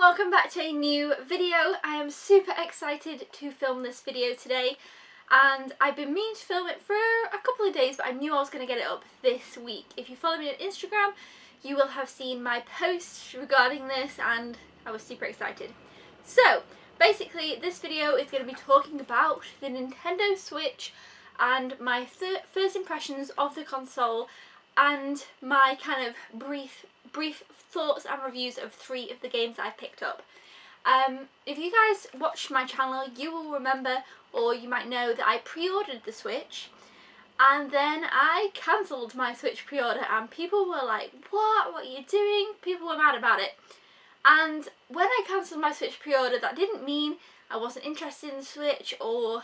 welcome back to a new video. I am super excited to film this video today, and I've been meaning to film it for a couple of days, but I knew I was going to get it up this week. If you follow me on Instagram, you will have seen my post regarding this, and I was super excited. So basically this video is going to be talking about the Nintendo Switch and my first impressions of the console and my kind of brief thoughts and reviews of 3 of the games that I've picked up. If you guys watched my channel, you will remember, or you might know, that I pre-ordered the Switch and then I cancelled my Switch pre-order, and people were like, what are you doing? People were mad about it. And when I cancelled my Switch pre-order, that didn't mean I wasn't interested in the Switch or,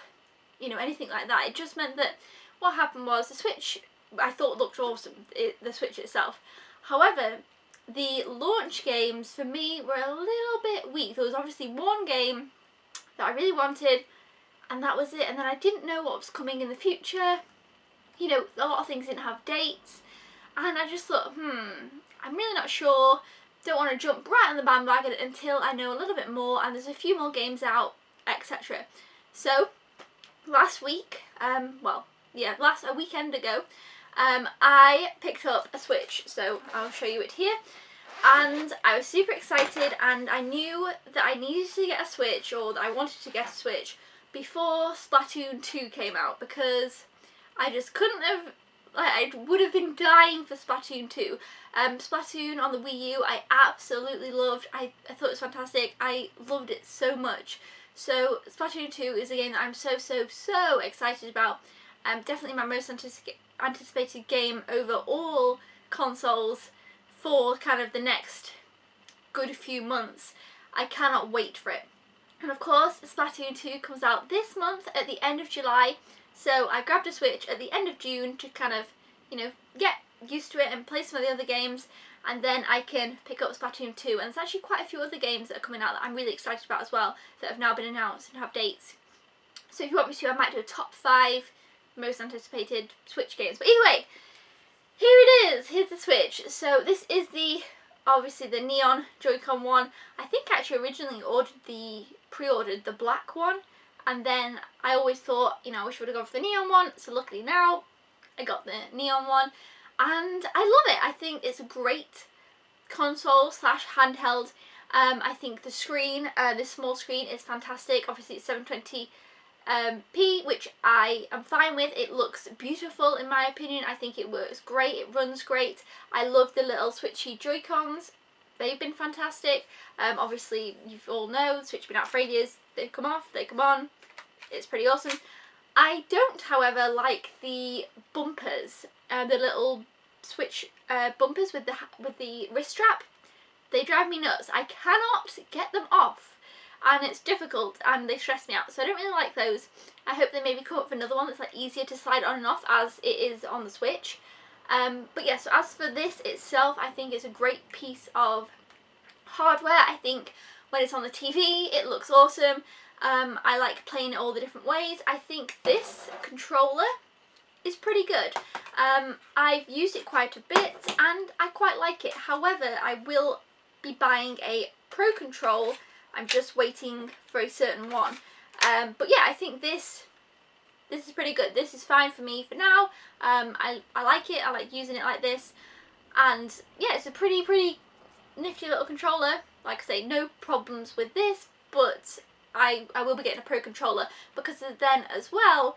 you know, anything like that. It just meant that what happened was the Switch I thought looked awesome, the Switch itself. However, the launch games for me were a little bit weak. There was obviously one game that I really wanted, and that was it. And then I didn't know what was coming in the future. You know, a lot of things didn't have dates, and I just thought, I'm really not sure. Don't want to jump right on the bandwagon until I know a little bit more, and there's a few more games out, etc. So last week, a weekend ago, I picked up a Switch, so I'll show you it here. And I was super excited, and I knew that I needed to get a Switch, or that I wanted to get a Switch before Splatoon 2 came out, because I just couldn't have, I would have been dying for Splatoon 2. Splatoon on the Wii U I absolutely loved. I thought it was fantastic. I loved it so much. So Splatoon 2 is a game that I'm so excited about. Definitely my most anticipated game over all consoles for kind of the next good few months. I cannot wait for it. And of course Splatoon 2 comes out this month at the end of July, so I grabbed a Switch at the end of June to kind of, you know, get used to it and play some of the other games, and then I can pick up Splatoon 2. And there's actually quite a few other games that are coming out that I'm really excited about as well, that have now been announced and have dates. So if you want me to, I might do a top 5 most anticipated Switch games. But either way, here it is. Here's the Switch. So this is obviously the neon Joy-Con one. I think I actually originally pre-ordered the black one, and then I always thought, you know, I wish I would have gone for the neon one. So luckily now I got the neon one, and I love it. I think it's a great console slash handheld. I think the screen, this small screen, is fantastic. Obviously it's 720p, which I am fine with. It looks beautiful in my opinion. I think it works great, it runs great. I love the little switchy Joy-Cons. They've been fantastic. Obviously you all know the Switch has been out for ages. They come off, they come on. It's pretty awesome. I don't, however, like the bumpers, the little Switch bumpers with the wrist strap. They drive me nuts. I cannot get them off, and it's difficult, and they stress me out, so I don't really like those. I hope they maybe come up with another one that's like easier to slide on and off as it is on the Switch. But yeah, so as for this itself, I think it's a great piece of hardware. I think when it's on the TV it looks awesome. I like playing it all the different ways. I think this controller is pretty good. I've used it quite a bit and I quite like it. However, I will be buying a Pro Control. I'm just waiting for a certain one. But yeah, I think this is pretty good. This is fine for me for now. I like it. I like using it like this. And yeah, it's a pretty nifty little controller. Like I say, no problems with this, but I will be getting a Pro Controller, because then as well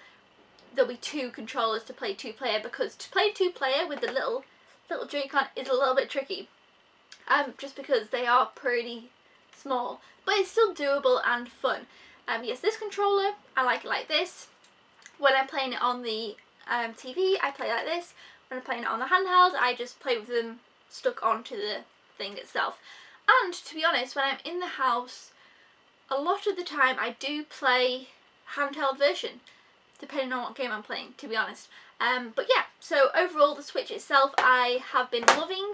there'll be 2 controllers to play 2-player, because to play 2-player with the little Joy-Con is a little bit tricky, just because they are pretty small, but it's still doable and fun. Yes, this controller, I like it like this. When I'm playing it on the TV, I play like this. When I'm playing it on the handheld, I just play with them stuck onto the thing itself. And to be honest, when I'm in the house, a lot of the time I do play handheld version, depending on what game I'm playing, to be honest. But yeah, so overall the Switch itself I have been loving.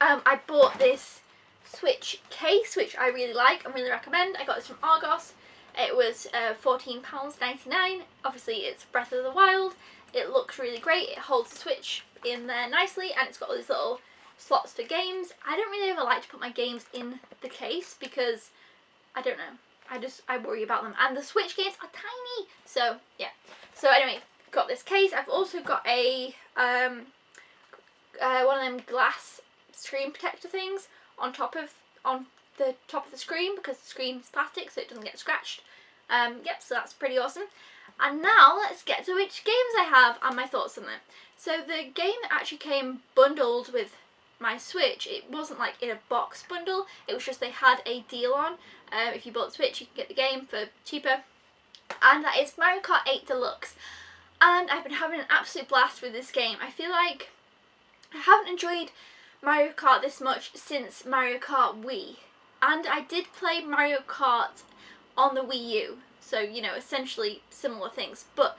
I bought this Switch case, which I really like and really recommend. I got this from Argos. It was £14.99. Obviously it's Breath of the Wild. It looks really great. It holds the Switch in there nicely, and it's got all these little slots for games. I don't really ever like to put my games in the case because I don't know, I worry about them, and the Switch games are tiny, so yeah. So anyway, got this case. I've also got a one of them glass screen protector things on the top of the screen, because the screen is plastic so it doesn't get scratched. Yep, so that's pretty awesome. And now let's get to which games I have and my thoughts on them. So the game actually came bundled with my Switch. It wasn't like in a box bundle, it was just they had a deal on. If you bought the Switch, you can get the game for cheaper, and that is Mario Kart 8 Deluxe. And I've been having an absolute blast with this game. I feel like I haven't enjoyed Mario Kart this much since Mario Kart Wii, and I did play Mario Kart on the Wii U, so you know, essentially similar things, but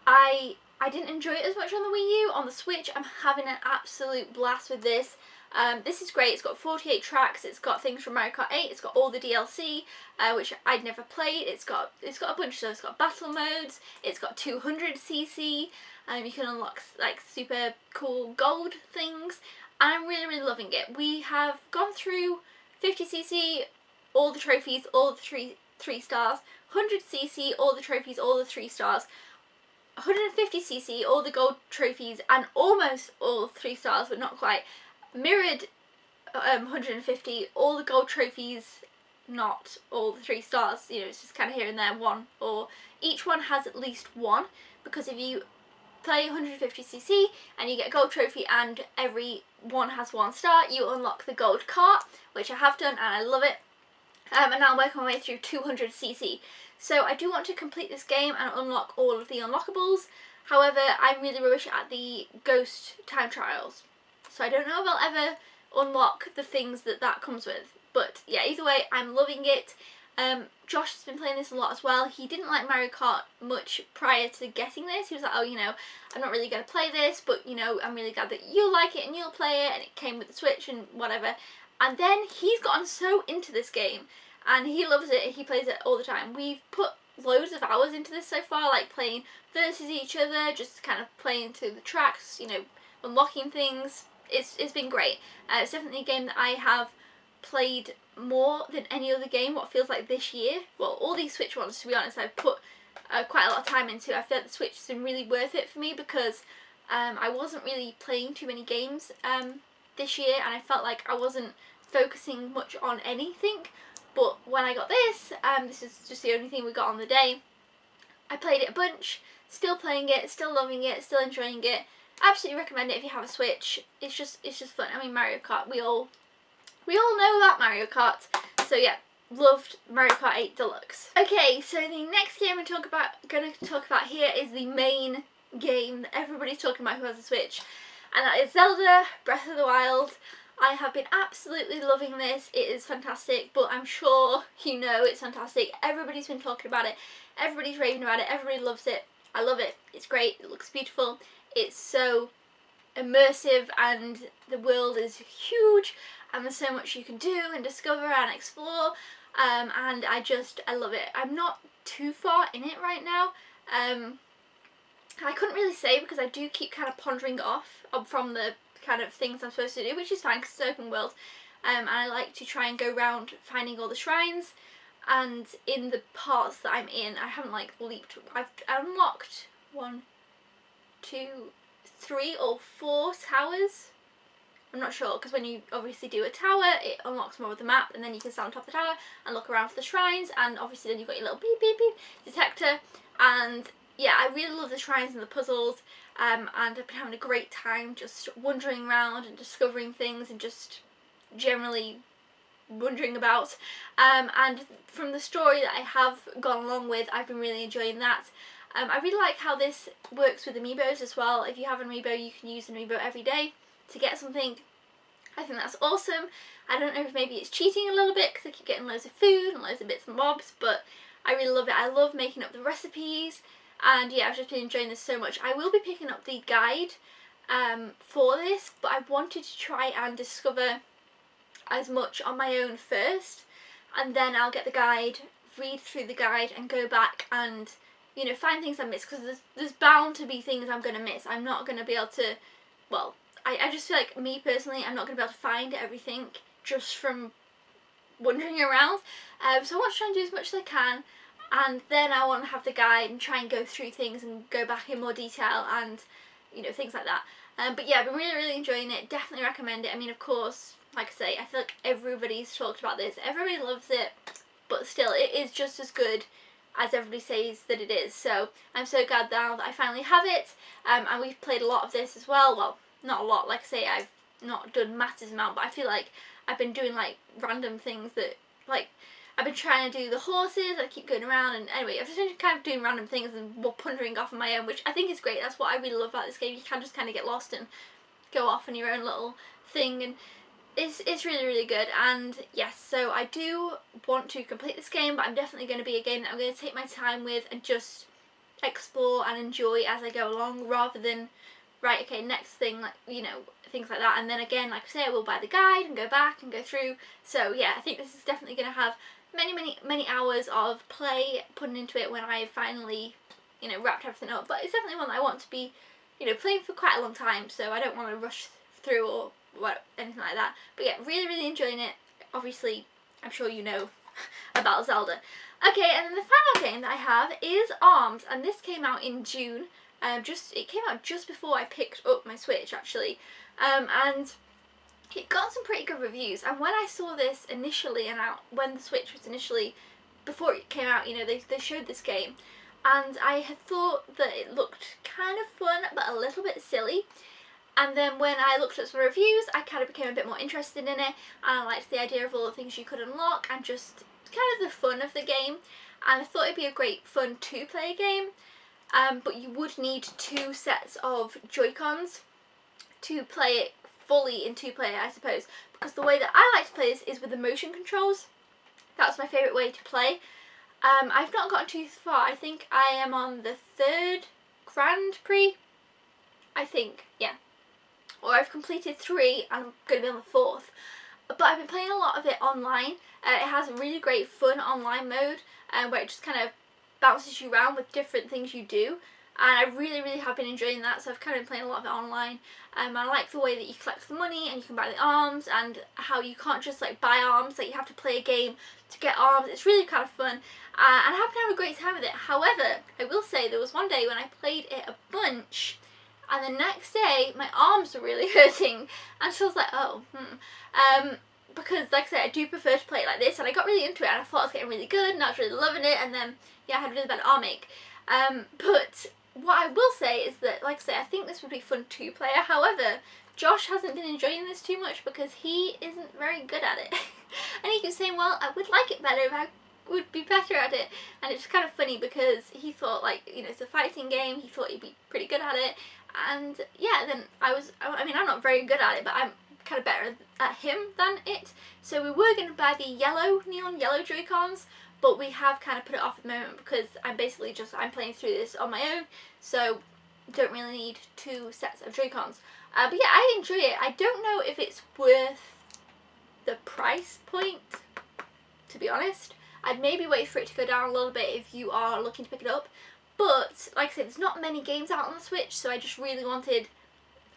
I didn't enjoy it as much on the Wii U. On the Switch, I'm having an absolute blast with this. This is great. It's got 48 tracks. It's got things from Mario Kart 8. It's got all the DLC, which I'd never played. It's got a bunch of stuff. It's got battle modes. It's got 200cc. You can unlock like super cool gold things, and I'm really loving it. We have gone through 50cc, all the trophies, all the three stars. 100cc, all the trophies, all the 3 stars. 150cc, all the gold trophies and almost all 3 stars, but not quite. Mirrored 150, all the gold trophies, not all the 3 stars. You know, it's just kind of here and there, one, or each one has at least one, because if you play 150cc and you get a gold trophy and every one has 1 star, you unlock the gold cart, which I have done and I love it. And now I'm working my way through 200cc. So I do want to complete this game and unlock all of the unlockables. However, I'm really rubbish at the ghost time trials, so I don't know if I'll ever unlock the things that comes with. But yeah, either way, I'm loving it. Josh has been playing this a lot as well. He didn't like Mario Kart much prior to getting this. He was like, oh, you know, I'm not really going to play this, but, you know, I'm really glad that you like it and you'll play it, and it came with the Switch and whatever. And then he's gotten so into this game, and he loves it. He plays it all the time. We've put loads of hours into this so far, like playing versus each other, just kind of playing through the tracks, you know, unlocking things. It's been great. It's definitely a game that I have played more than any other game, what feels like this year. Well, all these Switch ones, to be honest, I've put quite a lot of time into. I feel like the Switch has been really worth it for me, because I wasn't really playing too many games this year, and I felt like I wasn't focusing much on anything. But when I got this, this is just the only thing we got on the day, I played it a bunch, still playing it, still loving it, still enjoying it. Absolutely recommend it if you have a Switch. It's just fun. I mean, Mario Kart, we all know about Mario Kart. So yeah, loved Mario Kart 8 Deluxe. Okay, so the next game I'm going to talk about here is the main game that everybody's talking about who has a Switch, and that is Zelda Breath of the Wild. I have been absolutely loving this. It is fantastic, but I'm sure you know it's fantastic. Everybody's been talking about it. Everybody's raving about it. Everybody loves it. I love it. It's great. It looks beautiful. It's so immersive, and the world is huge, and there's so much you can do and discover and explore, and I love it. I'm not too far in it right now. I couldn't really say, because I do keep kind of pondering off from the kind of things I'm supposed to do, which is fine because it's open world, and I like to try and go around finding all the shrines, and in the parts that I'm in, I haven't like leaped. I've unlocked 1, 2, 3 or 4 towers. I'm not sure, because when you obviously do a tower, it unlocks more of the map, and then you can stand on top of the tower and look around for the shrines, and obviously then you've got your little beep beep beep detector. And yeah, I really love the shrines and the puzzles, and I've been having a great time just wandering around and discovering things and just generally wondering about. And from the story that I have gone along with, I've been really enjoying that. I really like how this works with amiibos as well. If you have an amiibo, you can use an amiibo every day to get something. I think that's awesome. I don't know if maybe it's cheating a little bit, because I keep getting loads of food and loads of bits and bobs, but I really love it. I love making up the recipes, and yeah, I've just been enjoying this so much. I will be picking up the guide for this, but I wanted to try and discover as much on my own first, and then I'll get the guide, read through the guide, and go back and, you know, find things I missed, because there's bound to be things I'm going to miss. I'm not going to be able to, well, I just feel like, me personally, I'm not going to be able to find everything just from wandering around. So I want to try and do as much as I can, and then I want to have the guide and try and go through things and go back in more detail and, you know, things like that. But yeah, I've been really enjoying it. Definitely recommend it. I mean, of course, like I say, I feel like everybody's talked about this. Everybody loves it, but still, it is just as good as everybody says that it is. So I'm so glad now that I finally have it. And we've played a lot of this as well. Well, not a lot. Like I say, I've not done massive amount, but I feel like I've been doing like random things that, like, I've been trying to do the horses, I keep going around, and anyway, I've just been kind of doing random things and pondering off on my own, which I think is great. That's what I really love about this game. You can just kind of get lost and go off on your own little thing, and it's really good. And yes, so I do want to complete this game, but I'm definitely going to be a game that I'm going to take my time with and just explore and enjoy as I go along, rather than, right, okay, next thing, like, you know, things like that. And then again, like I say, I will buy the guide and go back and go through. So yeah, I think this is definitely going to have many hours of play put into it when I finally, you know, wrapped everything up. But it's definitely one that I want to be, you know, playing for quite a long time, so I don't want to rush through or what, anything like that. But yeah, really enjoying it. Obviously, I'm sure you know about Zelda. Okay, and then the final game that I have is ARMS, and this came out in June. It came out just before I picked up my Switch, actually, and it got some pretty good reviews. And when I saw this initially, and when the Switch was initially, before it came out, you know, they showed this game, and I had thought that it looked kind of fun but a little bit silly. And then when I looked at some reviews, I kind of became a bit more interested in it, and I liked the idea of all the things you could unlock and just kind of the fun of the game. And I thought it'd be a great fun two-player game, but you would need 2 sets of Joy-Cons to play it fully in 2-player, I suppose, because the way that I like to play this is with the motion controls. That's my favourite way to play. I've not gotten too far. I think I am on the 3rd Grand Prix, I think, yeah. Or I've completed 3 and I'm going to be on the 4th. But I've been playing a lot of it online. It has a really great fun online mode where it just kind of bounces you around with different things you do. And I really have been enjoying that, so I've kind of been playing a lot of it online. I like the way that you collect the money and you can buy the arms, and how you can't just like buy arms, like you have to play a game to get arms. It's really kind of fun, and I have to have a great time with it. However, I will say there was one day when I played it a bunch, and the next day my arms were really hurting, and so I was like, oh, because like I said, I do prefer to play it like this, and I got really into it, and I thought I was getting really good, and I was really loving it, and then, yeah, I had a really bad arm ache. But what I will say is that, like I say, I think this would be fun 2-player. However, Josh hasn't been enjoying this too much because he isn't very good at it. And he keeps saying, well, I would like it better if I would be better at it. And it's kind of funny because he thought, like, you know, it's a fighting game, he thought he'd be pretty good at it. And yeah, then I mean, I'm not very good at it, but I'm kind of better at him than it. So we were going to buy the neon yellow Joy-Cons, but we have kind of put it off at the moment because I'm playing through this on my own, so don't really need 2 sets of Joy-Cons. But yeah, I enjoy it. I don't know if it's worth the price point, to be honest. I'd maybe wait for it to go down a little bit if you are looking to pick it up. But, like I said, there's not many games out on the Switch, so I just really wanted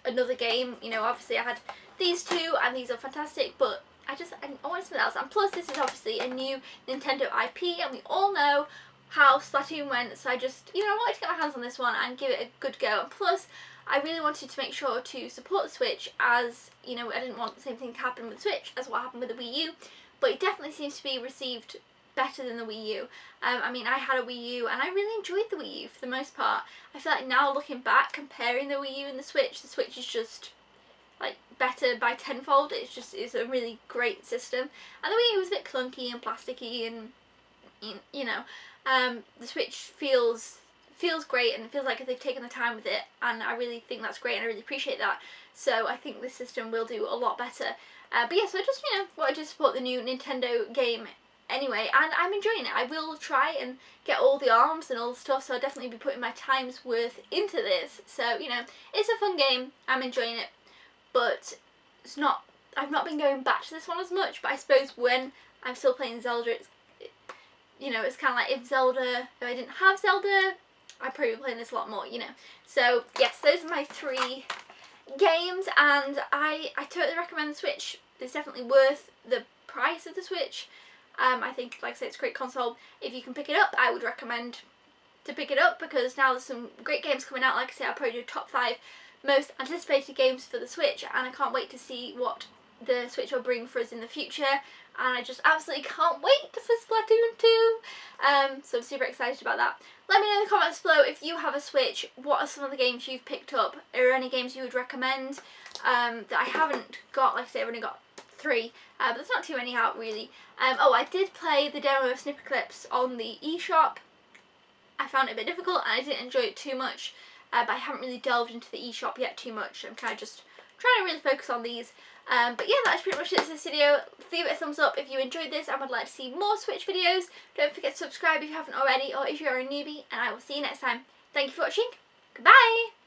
another game. You know, obviously I had these 2, and these are fantastic, but I wanted something else. And plus, this is obviously a new Nintendo IP, and we all know how Splatoon went, so I just, you know, I wanted to get my hands on this one and give it a good go. And plus, I really wanted to make sure to support the Switch, as, you know, I didn't want the same thing to happen with the Switch as what happened with the Wii U, but it definitely seems to be received better than the Wii U. I mean, I had a Wii U, and I really enjoyed the Wii U for the most part. I feel like now, looking back, comparing the Wii U and the Switch is just, like, better by tenfold. It's a really great system. And the Wii U was a bit clunky and plasticky, and, you know, the Switch feels great, and it feels like they've taken the time with it, and I really think that's great, and I really appreciate that. So I think this system will do a lot better. But yeah, so I just, you know, wanted to support the new Nintendo game anyway, and I'm enjoying it. I will try and get all the arms and all the stuff, so I'll definitely be putting my time's worth into this. So, you know, it's a fun game. I'm enjoying it, but I've not been going back to this one as much, but I suppose when I'm still playing Zelda, you know, it's kind of like if I didn't have Zelda, I'd probably be playing this a lot more, you know. So, yes, those are my 3 games, and I totally recommend the Switch. It's definitely worth the price of the Switch. I think, like I said, it's a great console. If you can pick it up, I would recommend to pick it up, because now there's some great games coming out. Like I said, I'll probably do top 5 most anticipated games for the Switch, and I can't wait to see what the Switch will bring for us in the future, and I just absolutely can't wait for Splatoon 2, so I'm super excited about that. Let me know in the comments below if you have a Switch, what are some of the games you've picked up, are there any games you would recommend that I haven't got. Like I say, I've only got 3, but there's not too many out really. Oh, I did play the demo of Snipper Clips on the eShop. I found it a bit difficult and I didn't enjoy it too much, but I haven't really delved into the eShop yet too much. I'm kind of just trying to really focus on these. But yeah, that's pretty much it for this video. Leave it a thumbs up if you enjoyed this and would like to see more Switch videos. Don't forget to subscribe if you haven't already, or if you're a newbie, and I will see you next time. Thank you for watching. Goodbye!